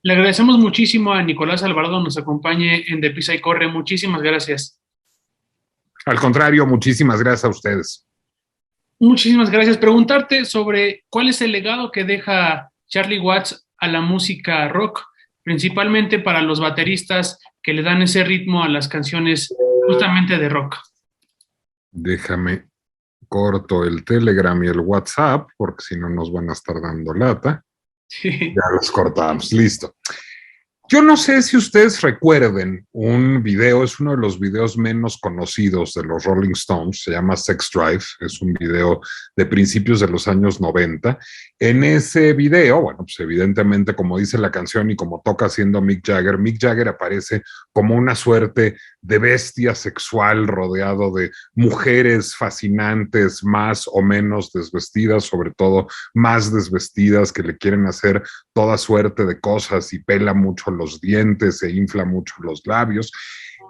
Le agradecemos muchísimo a Nicolás Alvarado nos acompañe en De Pisa y Corre. Muchísimas gracias. Al contrario, muchísimas gracias a ustedes. Muchísimas gracias. Preguntarte sobre cuál es el legado que deja Charlie Watts a la música rock, principalmente para los bateristas que le dan ese ritmo a las canciones justamente de rock. Déjame corto el Telegram y el WhatsApp, porque si no nos van a estar dando lata. Sí. Ya los cortamos, listo. Yo no sé si ustedes recuerden un video, es uno de los videos menos conocidos de los Rolling Stones, se llama Sex Drive, es un video de principios de los años 90. En ese video, bueno, pues evidentemente como dice la canción y como toca haciendo Mick Jagger aparece como una suerte de bestia sexual rodeado de mujeres fascinantes, más o menos desvestidas, sobre todo más desvestidas, que le quieren hacer toda suerte de cosas y pela mucho los dientes, se infla mucho los labios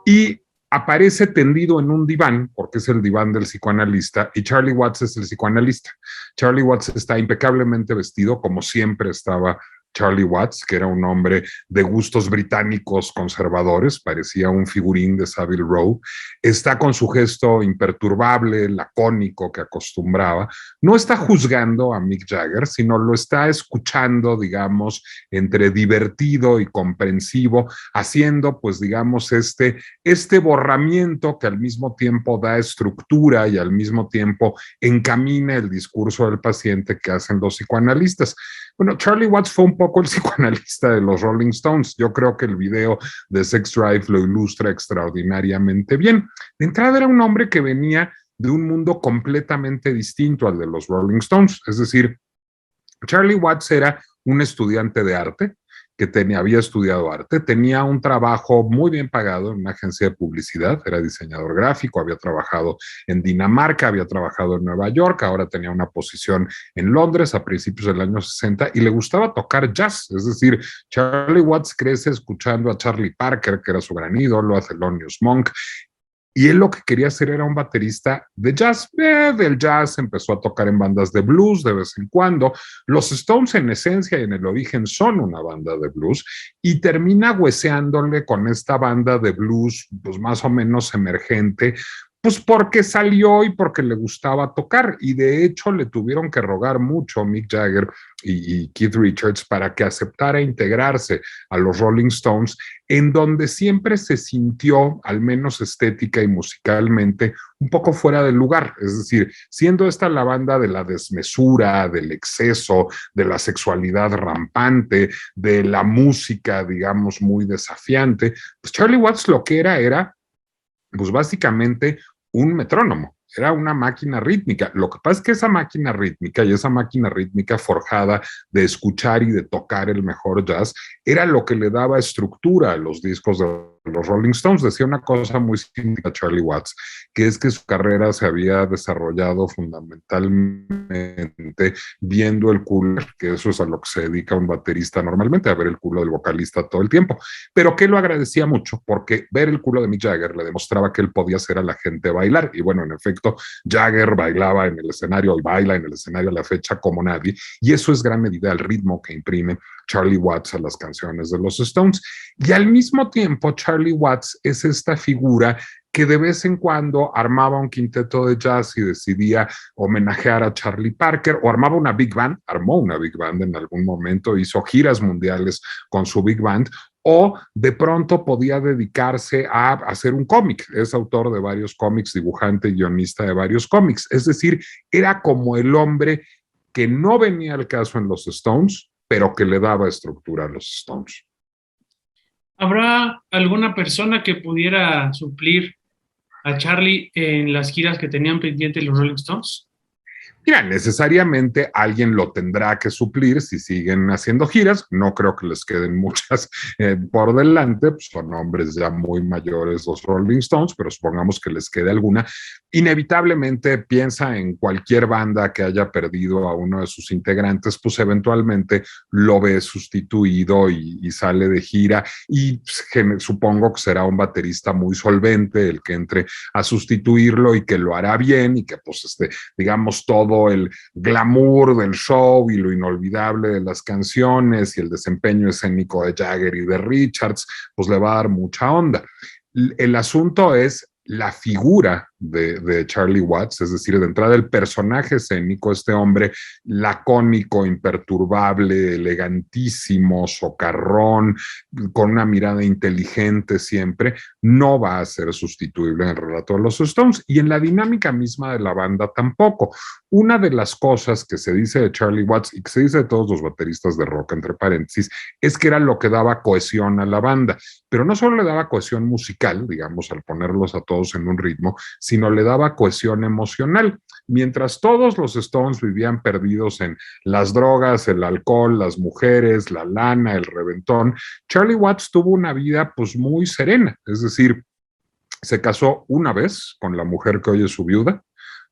y aparece tendido en un diván, porque es el diván del psicoanalista, y Charlie Watts es el psicoanalista. Charlie Watts está impecablemente vestido, como siempre estaba Charlie Watts, que era un hombre de gustos británicos conservadores, parecía un figurín de Savile Row, está con su gesto imperturbable, lacónico que acostumbraba, no está juzgando a Mick Jagger, sino lo está escuchando, digamos, entre divertido y comprensivo, haciendo, pues, digamos, este borramiento que al mismo tiempo da estructura y al mismo tiempo encamina el discurso del paciente que hacen los psicoanalistas. Bueno, Charlie Watts fue un poco el psicoanalista de los Rolling Stones. Yo creo que el video de Sex Drive lo ilustra extraordinariamente bien. De entrada era un hombre que venía de un mundo completamente distinto al de los Rolling Stones. Es decir, Charlie Watts era un estudiante de arte que había estudiado arte, tenía un trabajo muy bien pagado en una agencia de publicidad, era diseñador gráfico, había trabajado en Dinamarca, había trabajado en Nueva York, ahora tenía una posición en Londres a principios del año 60 y le gustaba tocar jazz, es decir, Charlie Watts crece escuchando a Charlie Parker, que era su gran ídolo, a Thelonious Monk, y él lo que quería hacer era un baterista de jazz. Del jazz empezó a tocar en bandas de blues de vez en cuando. Los Stones en esencia y en el origen son una banda de blues y termina hueseándole con esta banda de blues pues más o menos emergente, pues porque salió y porque le gustaba tocar y de hecho le tuvieron que rogar mucho Mick Jagger y Keith Richards para que aceptara integrarse a los Rolling Stones, en donde siempre se sintió, al menos estética y musicalmente, un poco fuera del lugar. Es decir, siendo esta la banda de la desmesura, del exceso, de la sexualidad rampante, de la música, digamos, muy desafiante, pues Charlie Watts lo que era pues básicamente un metrónomo, era una máquina rítmica. Lo que pasa es que esa máquina rítmica y esa máquina rítmica forjada de escuchar y de tocar el mejor jazz era lo que le daba estructura a los discos de los Rolling Stones. Decía una cosa muy simple a Charlie Watts, que es que su carrera se había desarrollado fundamentalmente viendo el culo, que eso es a lo que se dedica un baterista normalmente, a ver el culo del vocalista todo el tiempo, pero que lo agradecía mucho porque ver el culo de Mick Jagger le demostraba que él podía hacer a la gente bailar, y bueno, en efecto, Jagger bailaba en el escenario y baila en el escenario a la fecha como nadie, y eso es gran medida el ritmo que imprime Charlie Watts a las canciones de los Stones. Y al mismo tiempo, Charlie Watts es esta figura que de vez en cuando armaba un quinteto de jazz y decidía homenajear a Charlie Parker, o armaba una big band, armó una big band en algún momento, hizo giras mundiales con su big band, o de pronto podía dedicarse a hacer un cómic. Es autor de varios cómics, dibujante y guionista de varios cómics. Es decir, era como el hombre que no venía al caso en los Stones, pero que le daba estructura a los Stones. ¿Habrá alguna persona que pudiera suplir a Charlie en las giras que tenían pendientes los Rolling Stones? Mira, necesariamente alguien lo tendrá que suplir si siguen haciendo giras. No creo que les queden muchas por delante, pues son hombres ya muy mayores los Rolling Stones, pero supongamos que les quede alguna. Inevitablemente piensa en cualquier banda que haya perdido a uno de sus integrantes, pues eventualmente lo ve sustituido y sale de gira y pues, supongo que será un baterista muy solvente el que entre a sustituirlo y que lo hará bien y que pues digamos todo todo el glamour del show y lo inolvidable de las canciones y el desempeño escénico de Jagger y de Richards, pues le va a dar mucha onda. El asunto es la figura de Charlie Watts, es decir, de entrada el personaje escénico, este hombre lacónico, imperturbable, elegantísimo, socarrón, con una mirada inteligente siempre, no va a ser sustituible en el relato de los Stones y en la dinámica misma de la banda tampoco. Una de las cosas que se dice de Charlie Watts y que se dice de todos los bateristas de rock, entre paréntesis, es que era lo que daba cohesión a la banda, pero no solo le daba cohesión musical, digamos, al ponerlos a todos en un ritmo, sino le daba cohesión emocional. Mientras todos los Stones vivían perdidos en las drogas, el alcohol, las mujeres, la lana, el reventón, Charlie Watts tuvo una vida pues muy serena, es decir, se casó una vez con la mujer que hoy es su viuda,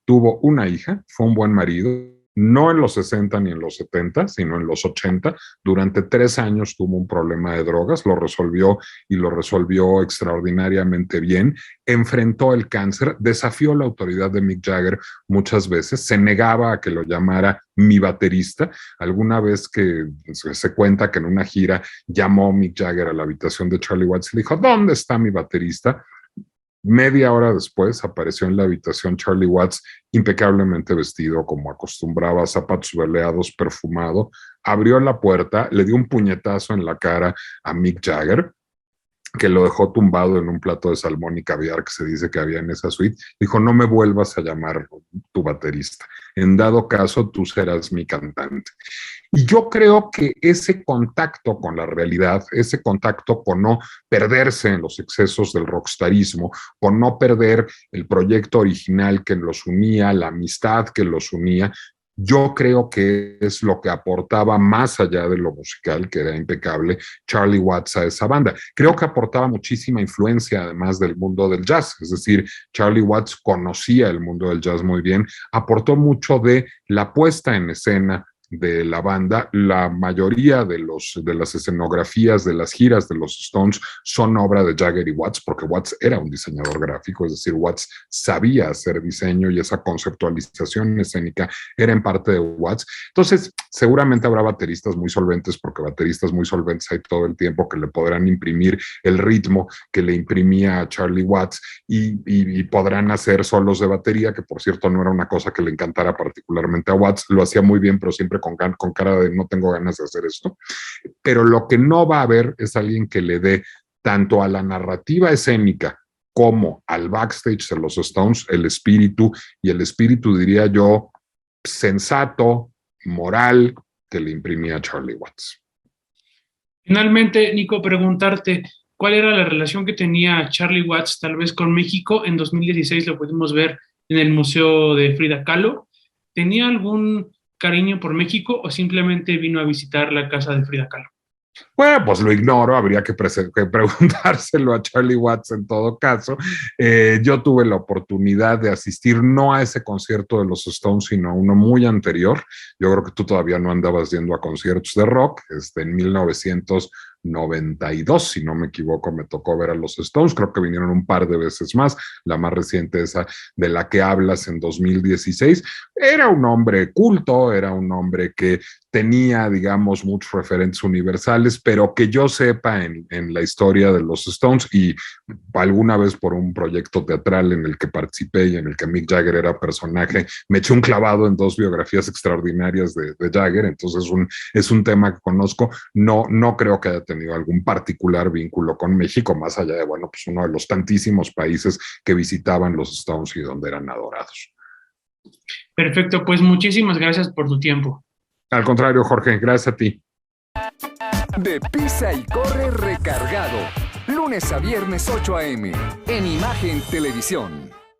tuvo una hija, fue un buen marido, no en los 60 ni en los 70, sino en los 80. Durante 3 años tuvo un problema de drogas, lo resolvió y lo resolvió extraordinariamente bien. Enfrentó el cáncer, desafió la autoridad de Mick Jagger muchas veces, se negaba a que lo llamara mi baterista. Alguna vez que se cuenta que en una gira llamó Mick Jagger a la habitación de Charlie Watts y le dijo, ¿dónde está mi baterista? Media hora después apareció en la habitación Charlie Watts impecablemente vestido como acostumbraba, zapatos veleados, perfumado, abrió la puerta, le dio un puñetazo en la cara a Mick Jagger, que lo dejó tumbado en un plato de salmón y caviar que se dice que había en esa suite. Dijo, no me vuelvas a llamar tu baterista. En dado caso, tú serás mi cantante. Y yo creo que ese contacto con la realidad, ese contacto con no perderse en los excesos del rockstarismo, con no perder el proyecto original que los unía, la amistad que los unía, yo creo que es lo que aportaba más allá de lo musical, que era impecable, Charlie Watts a esa banda. Creo que aportaba muchísima influencia además del mundo del jazz, es decir, Charlie Watts conocía el mundo del jazz muy bien, aportó mucho de la puesta en escena de la banda. La mayoría de las escenografías de las giras de los Stones son obra de Jagger y Watts, porque Watts era un diseñador gráfico, es decir, Watts sabía hacer diseño y esa conceptualización escénica era en parte de Watts. Entonces, seguramente habrá bateristas muy solventes, porque bateristas muy solventes hay todo el tiempo, que le podrán imprimir el ritmo que le imprimía a Charlie Watts y podrán hacer solos de batería, que por cierto no era una cosa que le encantara particularmente a Watts, lo hacía muy bien, pero siempre con cara de no tengo ganas de hacer esto. Pero lo que no va a haber es alguien que le dé tanto a la narrativa escénica como al backstage de los Stones el espíritu, y el espíritu, diría yo, sensato, moral, que le imprimía Charlie Watts. Finalmente, Nico, preguntarte, ¿cuál era la relación que tenía Charlie Watts tal vez con México? En 2016 lo pudimos ver en el Museo de Frida Kahlo. ¿Tenía algún cariño por México o simplemente vino a visitar la casa de Frida Kahlo? Bueno, pues lo ignoro, habría que preguntárselo a Charlie Watts en todo caso. Yo tuve la oportunidad de asistir no a ese concierto de los Stones, sino a uno muy anterior. Yo creo que tú todavía no andabas yendo a conciertos de rock. En 1992, si no me equivoco, me tocó ver a los Stones. Creo que vinieron un par de veces más. La más reciente, esa de la que hablas, en 2016. Era un hombre culto, era un hombre que tenía, digamos, muchos referentes universales, pero que yo sepa en la historia de los Stones, y alguna vez por un proyecto teatral en el que participé y en el que Mick Jagger era personaje, me eché un clavado en 2 biografías extraordinarias de Jagger, entonces es un tema que conozco. No creo que haya tenido algún particular vínculo con México, más allá de, bueno, pues uno de los tantísimos países que visitaban los Stones y donde eran adorados. Perfecto, pues muchísimas gracias por tu tiempo. Al contrario, Jorge, gracias a ti. De Pisa y Corre recargado. Lunes a viernes 8 a.m. en Imagen Televisión.